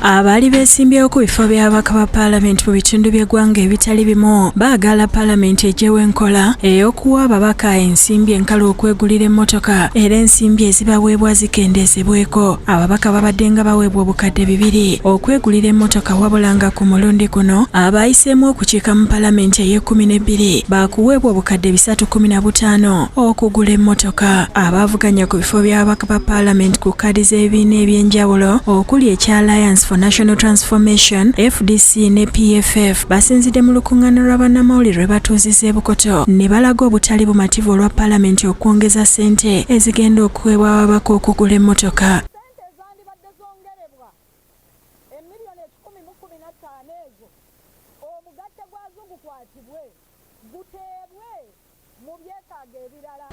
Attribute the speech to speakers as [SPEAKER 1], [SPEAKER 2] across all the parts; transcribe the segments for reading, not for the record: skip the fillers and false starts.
[SPEAKER 1] Abaali beesimbyewo ku bifo by'ababaka ba palamenti mu bitundu by'eggwanga ebitali bimu baagala palamenti eggyewo enkola ey'okuwa ababaka ensimbi enkalu okwegulira emmotoka era ensimbi ezibaweebwa zikendeezebweko. Ababaka babadde nga baweebwa obukadde 2 okwegulira emmotoka wabula nga ku mulundi guno abaayiseemu okukiika mu palamenti ey'e12 baakuweebwa obukadde 315 okugula emmotoka. Abaavuganya ku bifo by'ababaka ba palamenti ku kkaadi z'ebibiina eby'enjawulo okuli ekya Alliance for National Transformation FDC ne PFF basinzidde mu lukuŋŋaana lwa bannamawulire lwe batuuzizza e Bukoto ne balaga obutali bumativu olwa palamenti okwongeza ssente ezigenda okuweebwa ababaka okugula emmotoka.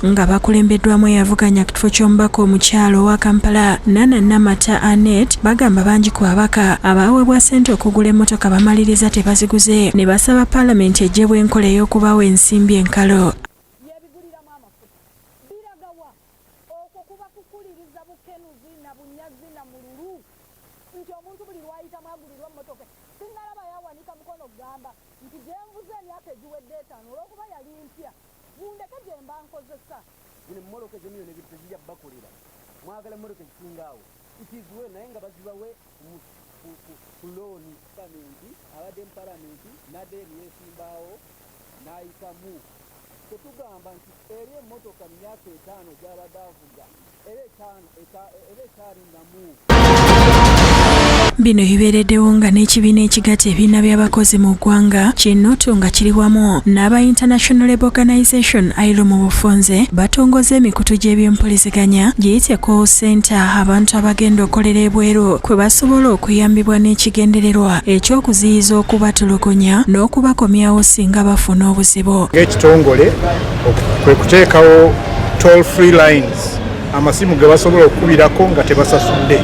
[SPEAKER 1] Nga bakulembeddwamu eyavuganya ku kifo ky'omubaka omukyalo owa Kampala Nana Namata Anet bagamba bangi ku babaka abaweebwa ssente okugula emmotoka bamaliriza tebaziguze ne basaba palamenti eggyewo enkola ey'okubawa ensimbi enkalu.
[SPEAKER 2] Mmotoka z'emiliyoni ebiri tezijja bakolera mwagala mmotoka ekisingawo ikiziwe naye nga bazibawe ku looni palamenti abadde mu palamenti nadde yeesimbaawo n'ayitamu tetugamba nti eri emmotoka mu myaka 5 gy'abadde avuga era ekyalingamu.
[SPEAKER 1] Bino bibeereddewo nga n'ekibiina ekigatta ebibiina by'abakozi mu ggwanga kinnoto nga kiri wamu n'aba International Labour Organization ILO mu bufunze batongoza emikutu gy'ebyempuliziganya giyite call center abantu abagenda okukolera ebweru kwe basobola okuyambibwa n'ekigendererwa eky'okuziyiza okubatulugunya n'okubakomyawo singa bafuna obuzibu.
[SPEAKER 3] Ng'ekitongole kwe kuteekawo toll free lines amasimu ge basobola okukubirako nga tebasasudde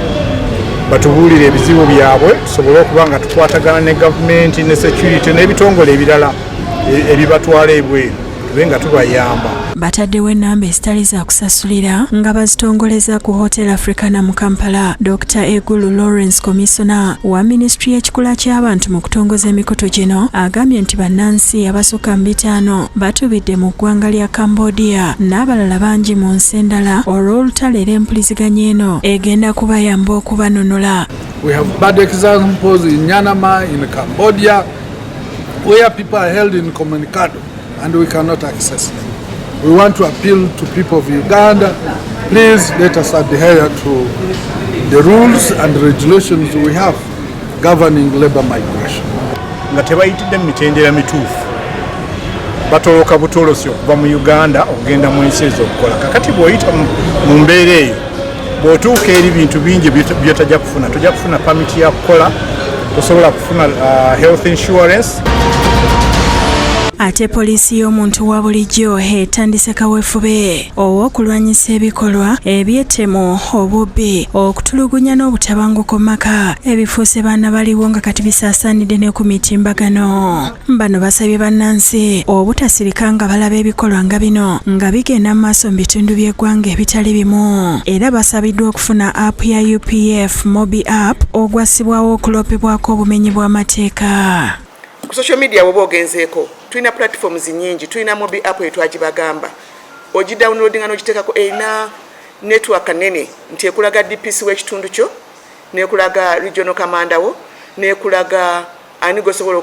[SPEAKER 3] batubuulire ebizibu byabwe tusobole okuba nga tukwatagana ne gavumenti ne security n'ebitongole ebirala ebibatwala ebweru tube nga tubayamba.
[SPEAKER 1] Bataddewo ennamba ezitali za kusasulira nga bazitongoleza ku Hotel Africana mu Kampala. Dr. Egulu Lawrence Commissioner wa Ministry y'ekikula ky'abantu mu kutongoza emikutu gino agambye nti bannansi abasukka mu 5 batubidde mu ggwanga lya Cambodia n'abalala bangi mu nsi endala olw'olutalo era empuliziganya eno egenda kubayamba okubanonola.
[SPEAKER 4] We have bad examples in Myanmar, in Cambodia, where people are held incommunicado and we cannot access them. We want to appeal to people of Uganda, please let us adhere to the rules and regulations we have governing labor migration.
[SPEAKER 3] Nga tebayitidde mu mitendera mituufu batoloka butolosi okuva mu Uganda okugenda mu nsi ez'okukola. Kakati bw'oyita mu mbeera eyo bw'otuuka eri bintu bingi byotajja kufuna. Tojja kufuna pamiti ya kukola, tosobola kufuna health insurance.
[SPEAKER 1] Ate poliisi y'omuntu wa bulijjo etandise kaweefube ow'okulwanyisa ebikolwa eby'ettemu, obubbi, okutulugunya n'obutabanguko maka ebifuuse baana baliwo nga kati bisaasaanidde ne ku mitimbagano. Bano basabye bannansi obutasirika nga balaba ebikolwa nga bino nga bigenda mu maaso mu bitundu by'eggwanga ebitali bimu era basabiddwa okufuna app ya UPF Mobi app ogwassibwawo okulopebwako obumenyi bw'amateeka.
[SPEAKER 5] Ku social media woba ogenzeeko tulina platforms nyingi, tulina Mobi app etwagibagamba ogidownloadinga n'ogiteekako erina network nene nti ekulaga DPC w'ekitundu kyo nekulaga regional commander wo nekulaga ani gosobola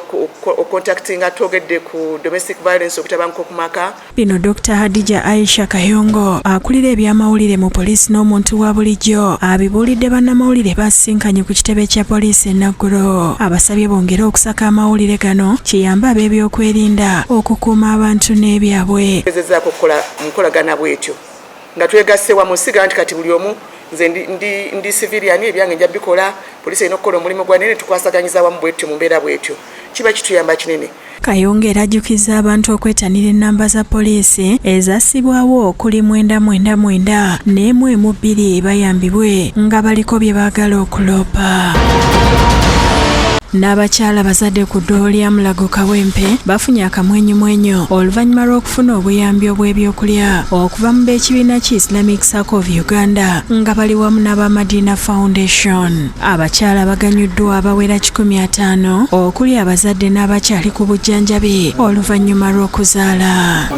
[SPEAKER 5] contactinga twogedde ku domestic violence okutabanguko ku maka.
[SPEAKER 1] Bino Dr. Hadija Aisha Kayongo akulira ebyamawulire mu poliisi n'omuntu wa bulijjo abibuulidde bannamawulire basinkanye ku kitebe kya poliisi Naguro. Abasabye bongere okusaka amawulire gano kiyamba ab'ebyokwerinda okukuuma abantu n'ebyabwe.
[SPEAKER 5] Ezezaako okukola nkolagana bwetyo nga twegasse wamu siga nti kati buli omu nze ndi civilian ebyange nja bikola poliisi erina okukola omulimu gwa nene tukwasaganyiza wamu bwetyo mu mbeera bwetyo kiba kituyamba kinene.
[SPEAKER 1] Kayongo erajjukiza abantu okwetanira ennamba za poliisi ezassibwawo okuli 999 n'emu 2 bayambibwe nga baliko bye baagala okulopa. N'abakyala bazadde ku ddoolo lya Mulago Kawempe bafunye akamwenyumwenyu oluvannyuma lw'okufuna obuyambi obw'ebyokulya okuva mu b'ekibiina ki Islamic Circle of Uganda nga bali wamu n'Abamadina Foundation. Abakyala baganyuddwa abawera 150 okuli abazadde n'abakyali ku bujjanjabi oluvannyuma lw'okuzaala.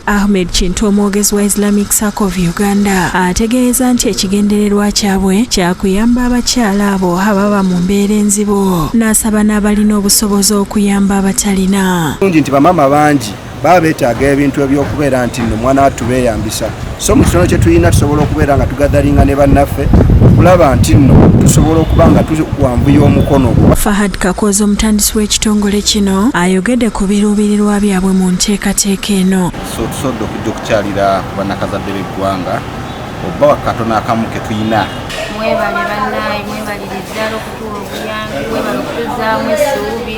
[SPEAKER 1] Ahmed Kintu, omwogezi wa Islamic Circle of Uganda, ategeeza nti ekigendererwa kyabwe kyakuyamba abakyala abo ababa mu mbeera enzibu, n'asaba n'abalina obusobozi okuyamba abatalina.
[SPEAKER 6] Nti bamama bangi baba beetaaga ebintu ebyokubeera nti nno mwana wattu beeyambisa, so mu kitono kye tulina tusobola okubeera nga tugaddalinga ne bannaffe okulaba nti nno tusobola okuba nga tuwanvuya omukono.
[SPEAKER 1] Fahad Kakozo, omutandisi w'ekitongole kino, ayogedde ku biruubirirwa byabwe mu nteekateeka eno.
[SPEAKER 7] Tusodde okujja okukyalira ku bannakazadde b'eggwanga oba katono akamu ke tulina.
[SPEAKER 8] Mwebale bannaye, mwebaliriza okutuwa obuyambi, mwebale okutuzaamu essuubi,